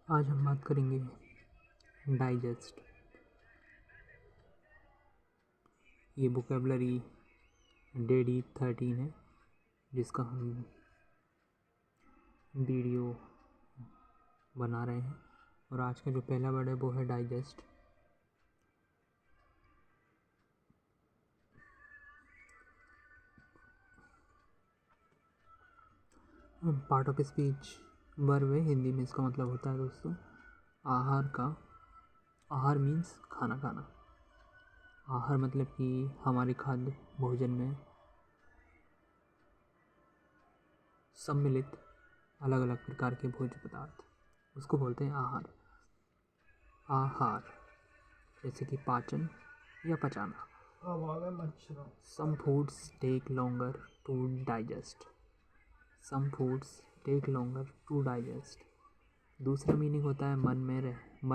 आज हम बात करेंगे डाइजेस्ट। ये वोकेबलरी DD13 है जिसका हम वीडियो बना रहे हैं और आज का जो पहला वर्ड है वो है digest. Part of speech verb है, हिंदी में इसका मतलब होता है दोस्तों आहार का। आहार मीन्स खाना खाना। आहार मतलब कि हमारे खाद्य भोजन में सम्मिलित अलग अलग प्रकार के भोज्य पदार्थ, उसको बोलते हैं आहार। आहार जैसे कि पाचन या पचाना। Some foods take longer to digest. Some foods take longer to digest. दूसरा मीनिंग होता है मन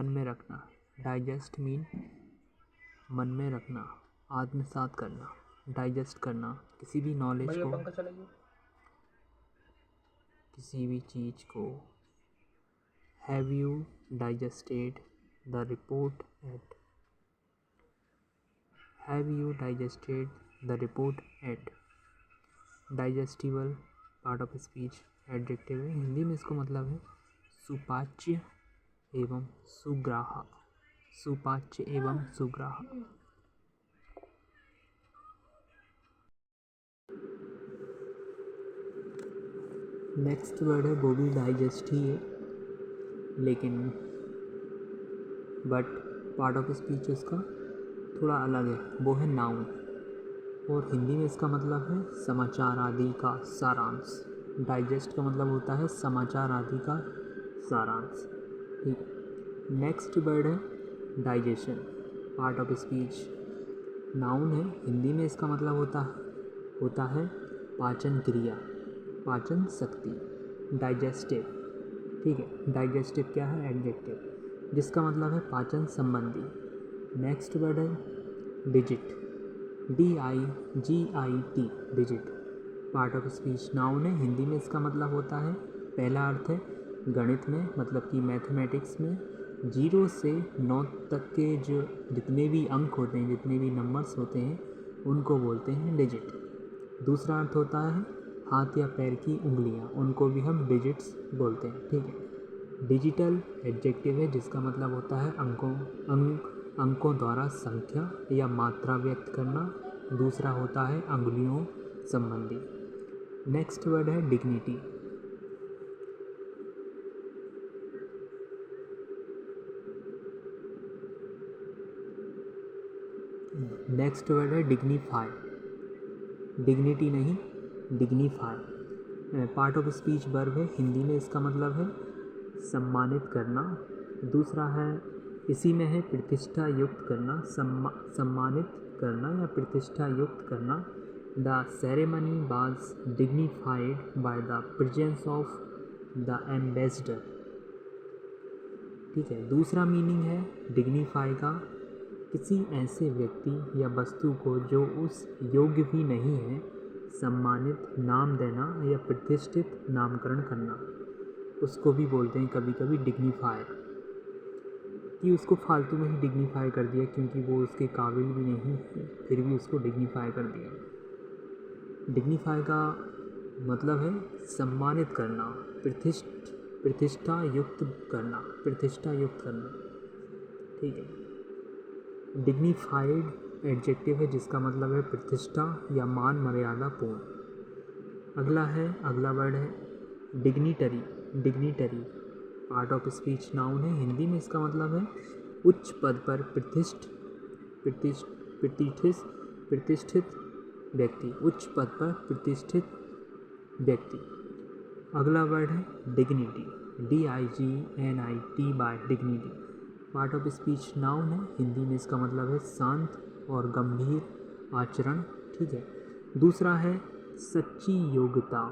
में रखना। डाइजेस्ट मीन मन में रखना, आत्मसात करना, डाइजेस्ट करना, किसी भी नॉलेज को, किसी भी चीज़ को। Have you digested the report eight? Have you digested the report eight? Digestible part of speech adjective है, हिंदी में इसको मतलब है सुपाच्य एवं सुग्राह्य। सुपाच्य एवं सुग्राह्य। नेक्स्ट वर्ड है वो भी डाइजेस्ट ही है, लेकिन बट पार्ट ऑफ स्पीच उसका थोड़ा अलग है, वो है नाउन। और हिंदी में इसका मतलब है समाचार आदि का सारांश। डाइजेस्ट का मतलब होता है समाचार आदि का सारांश। ठीक है। नेक्स्ट वर्ड है digestion. Part of speech noun है, हिंदी में इसका मतलब होता है पाचन क्रिया, पाचन शक्ति। डाइजेस्टिव, ठीक है। डाइजेस्टिव क्या है? एडजेक्टिव, जिसका मतलब है पाचन संबंधी। नेक्स्ट वर्ड है digit. DIGIT, digit. Part of speech noun है, हिंदी में इसका मतलब होता है, पहला अर्थ है गणित में, मतलब कि मैथमेटिक्स में 0 से 9 तक के जो जितने भी अंक होते हैं, जितने भी नंबर्स होते हैं, उनको बोलते हैं डिजिट। दूसरा अर्थ होता है हाथ या पैर की उंगलियां, उनको भी हम डिजिट्स बोलते हैं। ठीक है। डिजिटल एडजेक्टिव है, जिसका मतलब होता है अंकों द्वारा संख्या या मात्रा व्यक्त करना। दूसरा होता है अंगुलियों संबंधी। नेक्स्ट वर्ड है डिग्निटी। नेक्स्ट वर्ड है डिग्निफाई। डिग्निटी नहीं, dignify. Part of speech verb है, हिंदी में इसका मतलब है सम्मानित करना। दूसरा है इसी में है प्रतिष्ठा युक्त करना, सम्मानित करना या प्रतिष्ठा युक्त करना। The ceremony was dignified by the presence of the ambassador. ठीक है। दूसरा मीनिंग है डिग्निफाई का किसी ऐसे व्यक्ति या वस्तु को जो उस योग्य भी नहीं है सम्मानित नाम देना या प्रतिष्ठित नामकरण करना, उसको भी बोलते हैं कभी कभी डिग्निफायर। कि उसको फालतू में ही डिग्निफाई कर दिया क्योंकि वो उसके काबिल भी नहीं है, फिर भी उसको डिग्निफाई कर दिया। डिग्निफाई का मतलब है सम्मानित करना, प्रतिष्ठा युक्त करना, प्रतिष्ठा युक्त करना। ठीक है। डिग्निफाइड एडजेक्टिव है, जिसका मतलब है प्रतिष्ठा या मान मर्यादा पूर्ण। अगला वर्ड है dignitary. Dignitary part of speech noun है, हिंदी में इसका मतलब है उच्च पद पर प्रतिष्ठित व्यक्ति। उच्च पद पर प्रतिष्ठित व्यक्ति। अगला वर्ड है dignity. DIGNIT by dignity. Part of speech noun है, हिंदी में इसका मतलब है शांत और गंभीर आचरण। ठीक है। दूसरा है सच्ची योग्यता,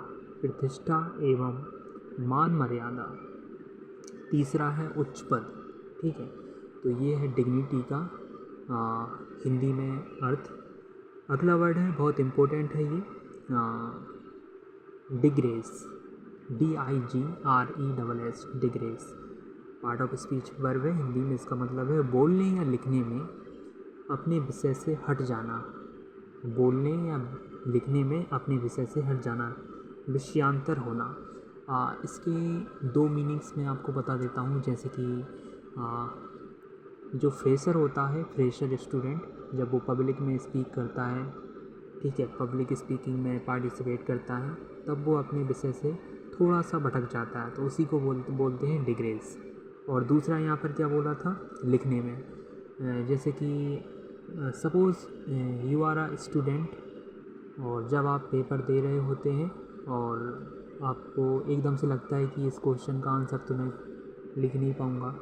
प्रतिष्ठा एवं मान मर्यादा। तीसरा है उच्च पद। ठीक है। तो ये है डिग्निटी का हिंदी में अर्थ। अगला वर्ड है बहुत इम्पोर्टेंट है ये, digress. DIGRESS, digress. Part of speech verb है, हिंदी में इसका मतलब है बोलने या लिखने में अपने विषय से हट जाना। बोलने या लिखने में अपने विषय से हट जाना, विषयांतर होना। इसके दो मीनिंग्स मैं आपको बता देता हूँ। जैसे कि जो फ्रेशर होता है, फ्रेशर स्टूडेंट, जब वो पब्लिक में स्पीक करता है, ठीक है, पब्लिक स्पीकिंग में पार्टिसिपेट करता है, तब वो अपने विषय से थोड़ा सा भटक जाता है, तो उसी को बोलते हैं डिग्रेस। और दूसरा यहाँ पर क्या बोला था, लिखने में, जैसे कि suppose you are a student, और जब आप पेपर दे रहे होते हैं और आपको एकदम से लगता है कि इस क्वेश्चन का आंसर तो मैं लिख नहीं पाऊँगा।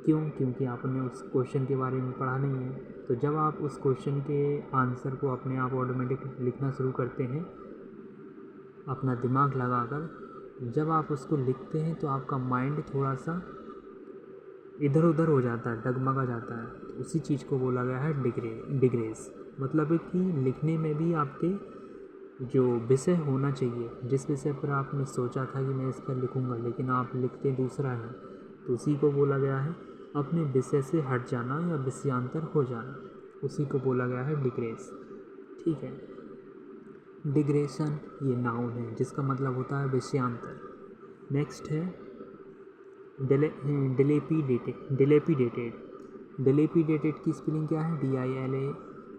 क्यों? क्योंकि आपने उस क्वेश्चन के बारे में पढ़ा नहीं है। तो जब आप उस क्वेश्चन के आंसर को अपने आप ऑटोमेटिक लिखना शुरू करते हैं, अपना दिमाग लगाकर, जब आप उसको लिखते हैं तो आपका माइंड थोड़ा सा इधर उधर हो जाता है, डगमगा जाता है। तो उसी चीज़ को बोला गया है डिग्रेस। मतलब है कि लिखने में भी आपके जो विषय होना चाहिए, जिस विषय पर आपने सोचा था कि मैं इस पर लिखूँगा, लेकिन आप लिखते दूसरा है, तो उसी को बोला गया है अपने विषय से हट जाना या विषयांतर हो जाना, उसी को बोला गया है डिग्रेस। ठीक है, डिग्रेशन ये नाउन है जिसका मतलब होता है विषयांतर। नेक्स्ट है डिलेपिडेटेड की स्पेलिंग क्या है,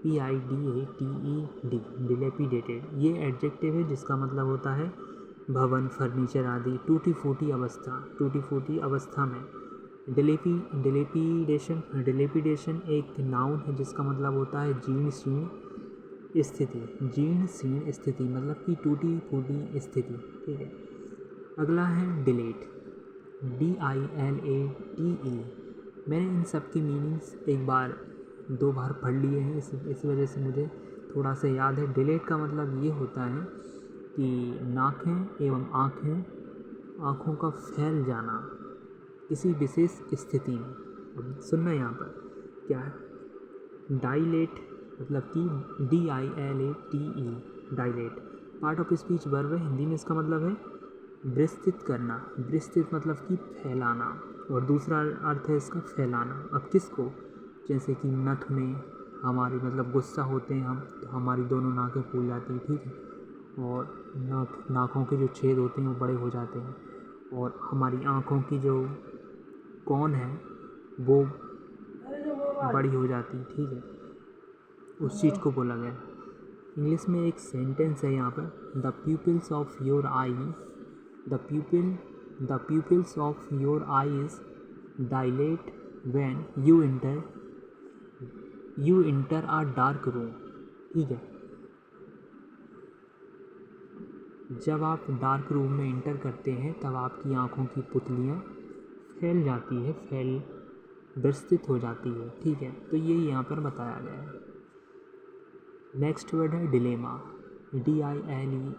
DILAPIDATED, डिलेपिडेटेड। ये एडजेक्टिव है जिसका मतलब होता है भवन, फर्नीचर आदि टूटी फूटी अवस्था में। डिलेपिडेशन एक नाउन है जिसका मतलब होता है जीर्ण शीर्ण स्थिति, मतलब कि टूटी फूटी स्थिति। ठीक है, अगला है डिलेट, DILATE। मैंने इन सब की मीनिंग्स एक बार दो बार पढ़ लिए हैं, इस वजह से मुझे थोड़ा सा याद है। डिलेट का मतलब ये होता है कि नाकें एवं आँखों का फैल जाना किसी विशेष स्थिति में। अब सुनना यहाँ पर क्या है, डाइलेट, मतलब कि DILATE, dilate part of speech verb है, हिंदी में इसका मतलब है विस्तृत करना। विस्तृत मतलब कि फैलाना, और दूसरा अर्थ है इसका फैलाना। अब किसको, जैसे कि नथ में हमारी, मतलब गुस्सा होते हैं हम, तो हमारी दोनों नाकें फूल जाती हैं, ठीक है, और नाकों के जो छेद होते हैं वो बड़े हो जाते हैं, और हमारी आँखों की जो कोन है वो बड़ी हो जाती है, ठीक है, उस चीज़ को बोला गया। इंग्लिश में एक सेंटेंस है यहाँ पर, the pupils of your eyes dilate when you enter a dark room। ठीक है, जब आप डार्क रूम में इंटर करते हैं तब आपकी आँखों की पुतलियाँ फैल जाती है, विस्तृत हो जाती है। ठीक है, तो ये यहाँ पर बताया गया है। नेक्स्ट वर्ड है dilemma, DILEMMA,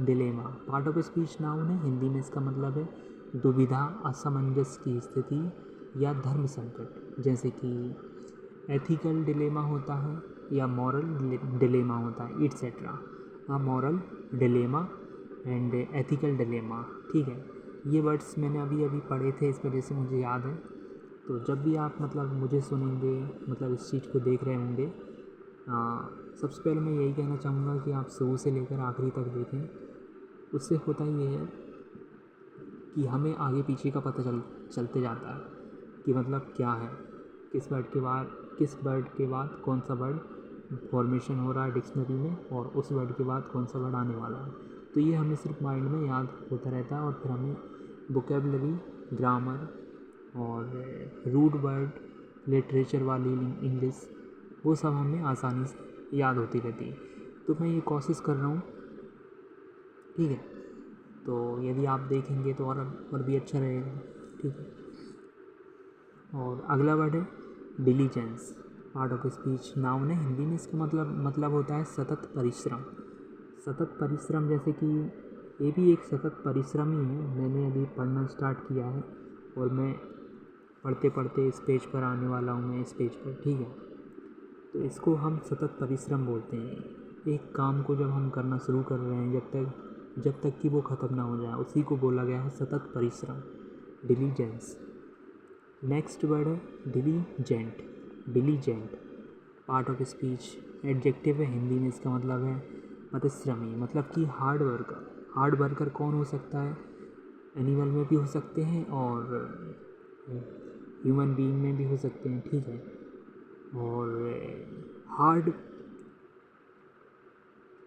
dilemma part of speech noun है, हिंदी में इसका मतलब है दुविधा, असमंजस की स्थिति या धर्म संकट। जैसे कि एथिकल डिलेमा होता है या मॉरल डिलेमा होता है, etcetera. Moral dilemma and ethical dilemma. ठीक है, ये वर्ड्स मैंने अभी पढ़े थे, इस वजह से मुझे याद है। तो जब भी आप मतलब मुझे सुनेंगे, मतलब इस चीज़ को देख रहे होंगे, सबसे पहले मैं यही कहना चाहूँगा कि आप शुरू से लेकर आखिरी तक देखें। उससे होता ये है कि हमें आगे पीछे का पता चलते जाता है कि मतलब क्या है, किस वर्ड के बाद कौन सा वर्ड फॉर्मेशन हो रहा है डिक्शनरी में, और उस वर्ड के बाद कौन सा वर्ड आने वाला है। तो ये हमें सिर्फ माइंड में याद होता रहता है, और फिर हमें वोकेबलरी, ग्रामर और रूट वर्ड, लिटरेचर वाली इंग्लिश, वो सब हमें आसानी से याद होती रहती है। तो मैं ये कोशिश कर रहा हूँ, ठीक है, तो यदि आप देखेंगे तो और भी अच्छा रहेगा। ठीक है, और अगला वर्ड है diligence, part of speech noun है, हिंदी में इसका मतलब होता है सतत परिश्रम। सतत परिश्रम, जैसे कि ये भी एक सतत परिश्रम ही है। मैंने अभी पढ़ना स्टार्ट किया है और मैं पढ़ते पढ़ते इस पेज पर आने वाला हूँ, मैं इस पेज पर, ठीक है। तो इसको हम सतत परिश्रम बोलते हैं। एक काम को जब हम करना शुरू कर रहे हैं, जब तक कि वो ख़त्म ना हो जाए, उसी को बोला गया है सतत परिश्रम। डिलीजेंस। नेक्स्ट वर्ड है diligent. Diligent part of speech adjective है, हिंदी में इसका मतलब है परिश्रमी, मतलब कि हार्ड वर्कर। हार्ड वर्कर कौन हो सकता है? एनिमल में भी हो सकते हैं और ह्यूमन बीइंग में भी हो सकते हैं, ठीक है। और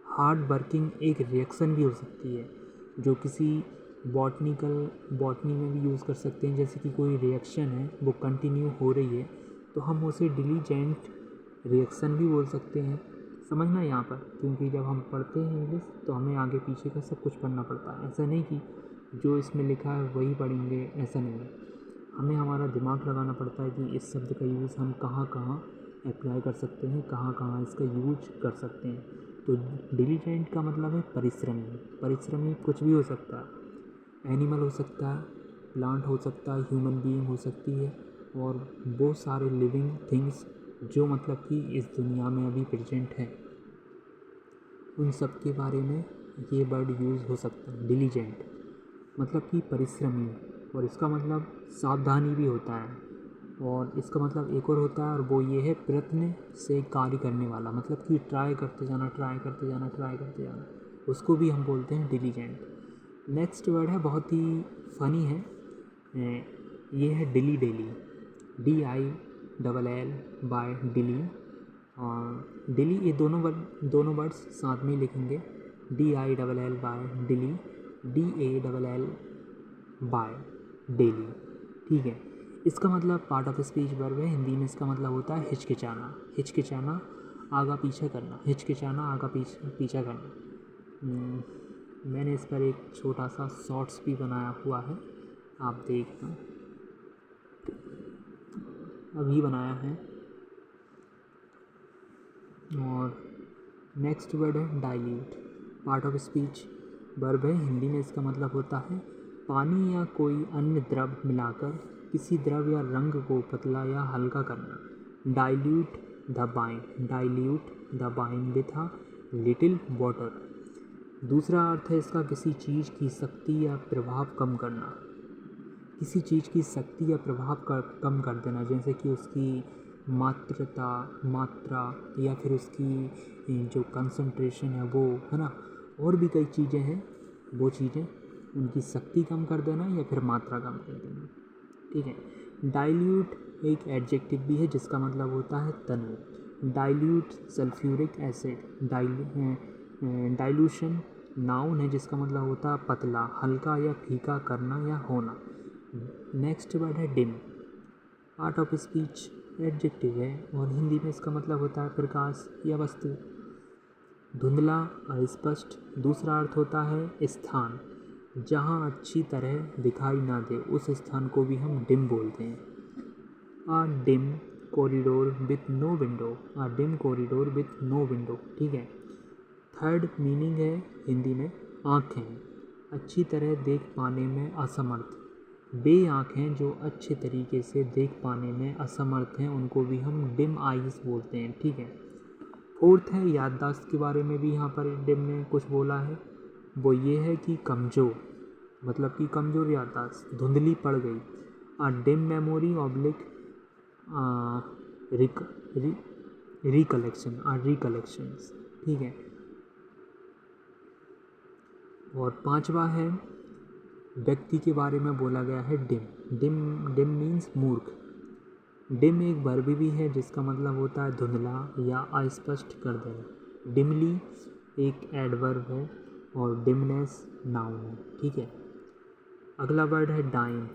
हार्ड वर्किंग एक रिएक्शन भी हो सकती है जो किसी बॉटनी में भी यूज़ कर सकते हैं। जैसे कि कोई रिएक्शन है वो कंटिन्यू हो रही है तो हम उसे डिलीजेंट रिएक्शन भी बोल सकते हैं। समझना यहाँ पर, क्योंकि जब हम पढ़ते हैं इंग्लिश तो हमें आगे पीछे का सब कुछ पढ़ना पड़ता है। ऐसा नहीं कि जो इसमें लिखा है वही पढ़ेंगे, ऐसा नहीं है। हमें हमारा दिमाग लगाना पड़ता है कि इस शब्द का यूज़ हम कहाँ कहाँ अप्लाई कर सकते हैं, कहाँ कहाँ इसका यूज कर सकते हैं। तो डिलीजेंट का मतलब है परिश्रमी। परिश्रमी कुछ भी हो सकता है, एनिमल हो सकता है, प्लांट हो सकता है, ह्यूमन बीइंग हो सकती है, और बहुत सारे लिविंग थिंग्स जो मतलब कि इस दुनिया में अभी प्रेजेंट है, उन सब के बारे में ये वर्ड यूज़ हो सकता है। डिलीजेंट मतलब कि परिश्रमी, और इसका मतलब सावधानी भी होता है, और इसका मतलब एक और होता है और वो ये है प्रयत्न से कार्य करने वाला, मतलब कि ट्राई करते जाना, ट्राई करते जाना, ट्राई करते जाना, उसको भी हम बोलते हैं डिलीजेंट। नेक्स्ट वर्ड है बहुत ही फ़नी है, ये है dilly dally. DILL by dilly. और डिली, ये दोनों वर्ड्स साथ में लिखेंगे, DILL by dilly, DALL by dally, ठीक है। इसका मतलब पार्ट ऑफ स्पीच वर्ब है, हिंदी में इसका मतलब होता है हिचकिचाना। हिचकिचाना आगा पीछा करना, हिचकिचाना आगा पीछा करना। मैंने इस पर एक छोटा सा शॉर्ट्स भी बनाया हुआ है, आप देखना, अभी बनाया है। और नेक्स्ट वर्ड है dilute. Part of speech verb है, हिंदी में इसका मतलब होता है पानी या कोई अन्य द्रव मिलाकर किसी द्रव या रंग को पतला या हल्का करना। Dilute the wine, dilute the wine with a little water. दूसरा अर्थ है इसका किसी चीज़ की शक्ति या प्रभाव कम करना। किसी चीज़ की शक्ति या प्रभाव कम कर देना, जैसे कि उसकी मात्रा या फिर उसकी जो कंसंट्रेशन है वो, है ना। और भी कई चीज़ें हैं, वो चीज़ें उनकी शक्ति कम कर देना या फिर मात्रा कम कर देना, ठीक है। डाइल्यूट एक एडजेक्टिव भी है जिसका मतलब होता है तनु। Dilute sulphuric acid. Dilution noun है जिसका मतलब होता है पतला, हल्का या फीका करना या होना। नेक्स्ट वर्ड है dim. Part of speech adjective है और हिंदी में इसका मतलब होता है प्रकाश या वस्तु। धुंधला, अस्पष्ट। दूसरा अर्थ होता है स्थान जहाँ अच्छी तरह दिखाई ना दे, उस स्थान को भी हम डिम बोलते हैं। A dim corridor with no window, a dim corridor with no window, ठीक है। थर्ड मीनिंग है हिंदी में आँखें, अच्छी तरह देख पाने में असमर्थ। बे आँखें जो अच्छे तरीके से देख पाने में असमर्थ हैं, उनको भी हम डिम आइज़ बोलते हैं, ठीक है। फोर्थ है याददाश्त के बारे में भी यहाँ पर डिम ने कुछ बोला है, वो ये है कि कमज़ोर, मतलब कि कमज़ोर याददाश्त, धुंधली पड़ गई। आ डिम मेमोरी ऑब्लिक रिकलेक्शन, आ रिकलेक्शंस, ठीक है। और पांचवा है व्यक्ति के बारे में बोला गया है डिम। डिम मीन्स मूर्ख। डिम एक वर्ब भी है जिसका मतलब होता है धुंधला या अस्पष्ट कर देना। डिमली एक एडवर्ब है और डिमनेस नाउन है, ठीक है। अगला वर्ड है डाइम।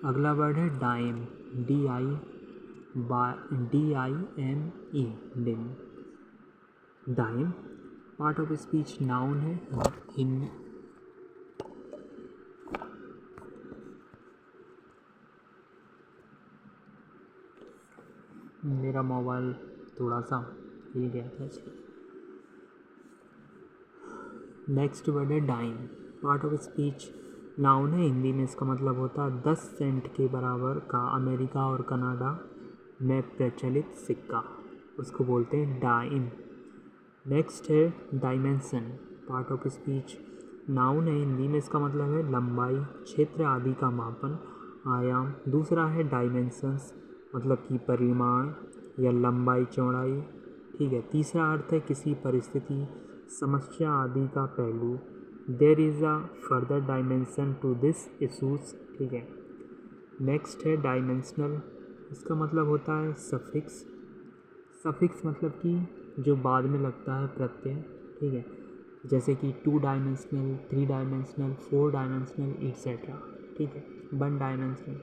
अगला वर्ड है dime, DIME, dim. Dime part of speech noun है हिंदी। मेरा मोबाइल थोड़ा सा हिल गया था इसलिए। नेक्स्ट वर्ड है dime. Part of speech noun है, हिंदी में इसका मतलब होता है 10 सेंट के बराबर का अमेरिका और कनाडा में प्रचलित सिक्का, उसको बोलते हैं डाइम। नेक्स्ट है dimension. Part of speech noun है, हिंदी में इसका मतलब है लंबाई, क्षेत्र आदि का मापन, आयाम। दूसरा है डायमेंशंस, मतलब कि परिमाण या लंबाई चौड़ाई। ठीक है। तीसरा अर्थ है किसी परिस्थिति, समस्या आदि का पहलू। There is a further dimension to this issues. ठीक है। नेक्स्ट है डायमेंशनल, इसका मतलब होता है सफिक्स। सफिक्स मतलब कि जो बाद में लगता है प्रत्यय। ठीक है। जैसे कि 2 डायमेंशनल, 3 डायमेंशनल, 4 डायमेंशनल एक्सेट्रा। ठीक है। 1 डायमेंशनल।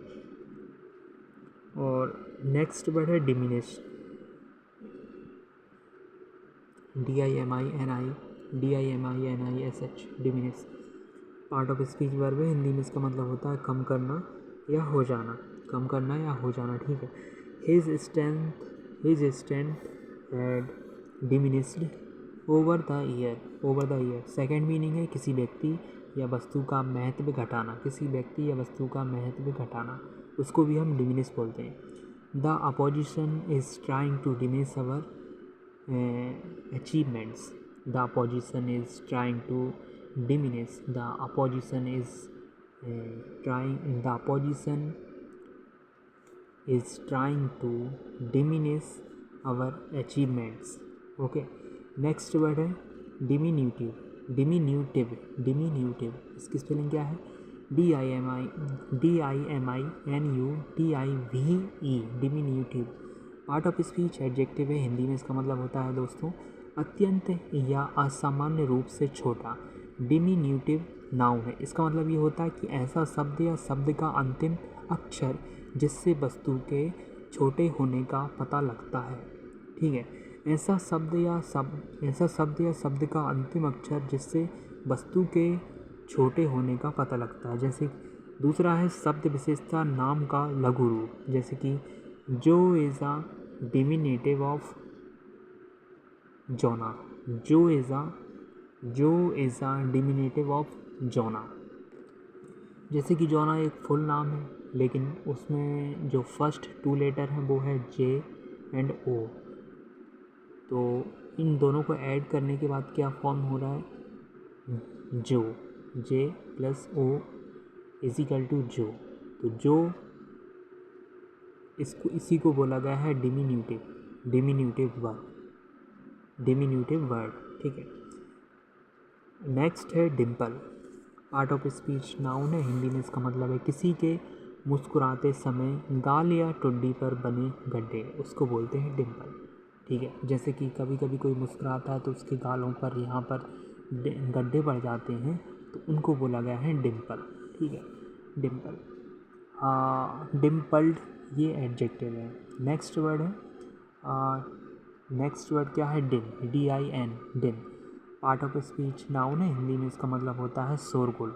और नेक्स्ट वर्ड है diminish, DIMINISH, diminish. Part of speech verb है, हिंदी में इसका मतलब होता है कम करना या हो जाना, कम करना या हो जाना। ठीक है। His strength had diminished over the year. Second meaning है किसी व्यक्ति या वस्तु का महत्व घटाना, किसी व्यक्ति या वस्तु का महत्व घटाना, उसको भी हम डिमिनिश बोलते हैं। The opposition is trying to diminish our achievements. The opposition is trying to diminish. The opposition is trying to diminish our achievements. Okay. Next word है diminutive. इसकी स्पेलिंग क्या है? DIMINUTIVE, diminutive। Part of speech adjective है, हिंदी में इसका मतलब होता है दोस्तों अत्यंत या असामान्य रूप से छोटा। डिमिन्यूटिव नाउन है, इसका मतलब ये होता है कि ऐसा शब्द या शब्द का अंतिम अक्षर जिससे वस्तु के छोटे होने का पता लगता है। ठीक है। ऐसा शब्द या शब्द का अंतिम अक्षर जिससे वस्तु के छोटे होने का पता लगता है। जैसे दूसरा है शब्द विशेषता नाम का लघु रूप, जैसे कि जो इज़ अ डिमिनेटिव ऑफ जोना। जो इज़ अ डिमिनेटिव ऑफ जोना। जैसे कि जोना एक फुल नाम है, लेकिन उसमें जो फर्स्ट 2 लेटर हैं वो है J एंड O। तो इन दोनों को ऐड करने के बाद क्या फॉर्म हो रहा है? जो, J + O = जो। तो जो इसी को बोला गया है डिमिन्यूटिव वर्ड। ठीक है। नेक्स्ट है Dimple. Part of speech noun है, हिंदी में इसका मतलब है किसी के मुस्कुराते समय गाल या टुड्डी पर बने गड्ढे, उसको बोलते हैं डिम्पल। ठीक है। जैसे कि कभी कभी कोई मुस्कुराता है तो उसके गालों पर यहाँ पर गड्ढे पड़ जाते हैं, तो उनको बोला गया है डिम्पल। ठीक है। डिम्पल, डिम्पल्ड, ये एडजेक्टिव है। नेक्स्ट वर्ड क्या है? डिन, DIN, डिन। पार्ट ऑफ स्पीच नाउन है, हिंदी में इसका मतलब होता है शोरगुल।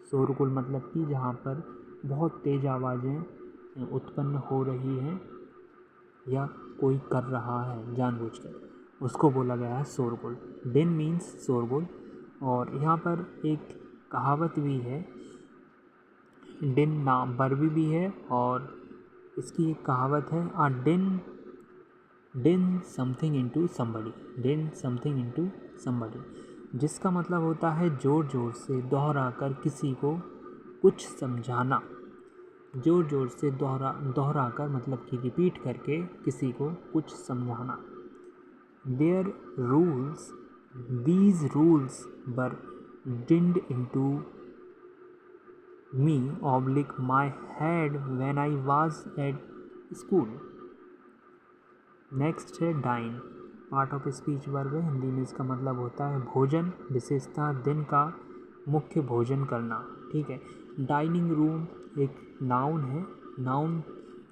शोरगुल मतलब कि जहाँ पर बहुत तेज़ आवाज़ें उत्पन्न हो रही हैं या कोई कर रहा है जानबूझकर, उसको बोला गया है शोरगुल। डिन मीन्स शोरगुल। और यहाँ पर एक कहावत भी है, डिन नाम वर्ब भी है, और इसकी एक कहावत है डिन समथिंग इनटू समबडी, जिसका मतलब होता है जोर जोर से दोहराकर किसी को कुछ समझाना। जोर जोर से दोहराकर मतलब कि रिपीट करके किसी को कुछ समझाना। these rules were dinned into me my head when I was at school। Next है dine. Part of speech verb है, हिंदी में इसका मतलब होता है भोजन, विशेषता दिन का मुख्य भोजन करना। ठीक है। डाइनिंग रूम एक नाउन है। नाउन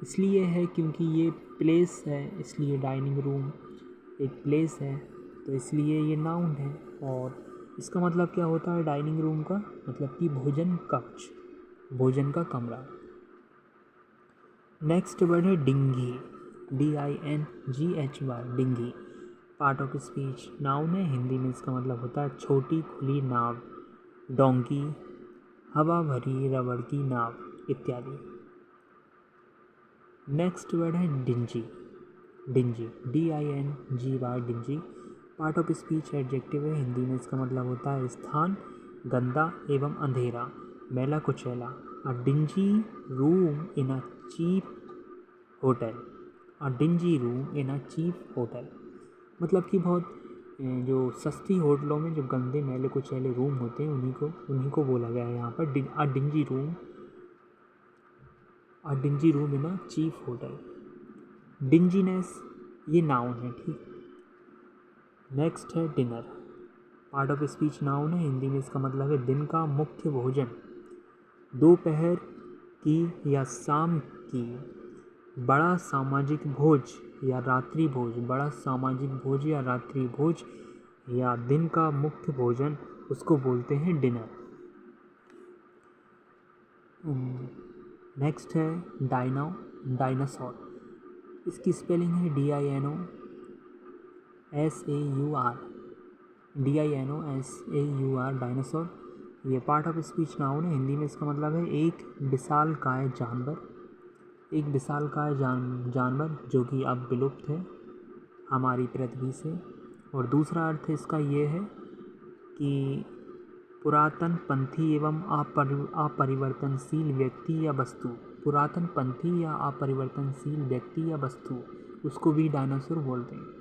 इसलिए है क्योंकि ये प्लेस है, इसलिए डाइनिंग रूम एक प्लेस है, तो इसलिए ये नाउन है। और इसका मतलब क्या होता है डाइनिंग रूम का? मतलब कि भोजन कक्ष, भोजन का कमरा। नेक्स्ट वर्ड है dinghy, DINGHY, dinghy. Part of speech noun है, हिंदी में इसका मतलब होता है छोटी खुली नाव, डोंकी, हवा भरी रबड़ की नाव इत्यादि। नेक्स्ट वर्ड है dingy, DINGY, dingy. Part of speech adjective है, हिंदी में इसका मतलब होता है स्थान, गंदा एवं अंधेरा, मैला कुचैला। A dingy room in a cheap hotel, a dingy room in a cheap hotel, मतलब कि बहुत जो सस्ती होटलों में जो गंदे मैले कुचैले रूम होते हैं उन्हीं को बोला गया है यहाँ पर a dingy room in a cheap hotel. Dinginess ये नाउन है, ठीक। नेक्स्ट है dinner, part of speech noun है, हिंदी में इसका मतलब है दिन का मुख्य भोजन, दोपहर की या शाम की बड़ा सामाजिक भोज या रात्रि भोज, बड़ा सामाजिक भोज या रात्रि भोज या दिन का मुख्य भोजन, उसको बोलते हैं डिनर। नेक्स्ट है डायनासोर, इसकी स्पेलिंग है DINOSAUR, डायनासोर। ये पार्ट ऑफ स्पीच नाउन है, हिंदी में इसका मतलब है एक विशालकाय जानवर जो कि अब विलुप्त है हमारी पृथ्वी से। और दूसरा अर्थ इसका ये है कि पुरातन पंथी एवं अपरिवर्तनशील व्यक्ति या वस्तु, पुरातन पंथी या अपरिवर्तनशील व्यक्ति या वस्तु, उसको भी डायनासोर बोलते हैं।